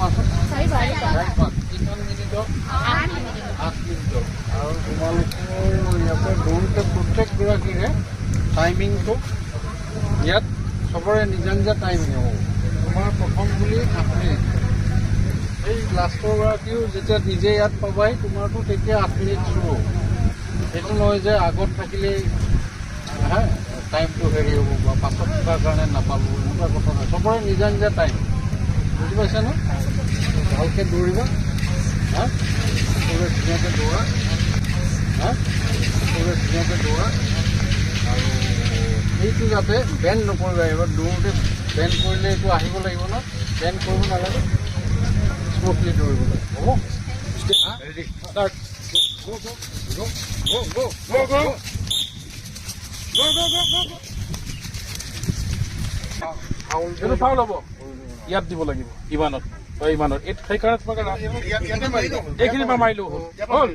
কোৱাচোন। 4:05 কিমান মিনিটত? 8 মিনিট 8 মিনিটত। আৰু তোমালোকৰ ইয়াৰ পৰা দৌৰোতে প্ৰত্যেকগৰাকীৰে টাইমিংটো ইয়াত চবৰে নিজা নিজা টাইমিং হ'ব। তোমাৰ প্ৰথম বুলি 8 মিনিট, এই লাষ্টৰগৰাকীও যেতিয়া নিজে ইয়াত পাবাই তোমাৰতো তেতিয়া 8 মিনিট চুৰ হ'ব। সেইটো নহয় যে আগত থাকিলেই টাইমটো হেৰি হ'ব বা পাছত কিবা কাৰণে নাপালোঁ, এনেকুৱা কথা নহয়। চবৰে নিজা নিজা টাইম, বুজি পাইছা ন? ভালকৈ দৌৰিবা, সকলোৱে ধুনীয়াকৈ দৌৰা, সকলোৱে ধুনীয়াকৈ দৌৰা। আৰু এইটো যাতে বেণ্ড নকৰিবা। এইবাৰ দৌৰোতে বেণ্ড কৰিলে এইটো আহিব লাগিব ন, বেণ্ড কৰিব নালাগে, স্মুথলি দৌৰিব লাগে। হ'ব? Ready start. এইটো ফাউল হ'ব, ইয়াত দিব লাগিব, ইমানত বা ইমানত। সেইকাৰণে তোমাক এইখিনি পৰা মাৰিলেও হ'ল।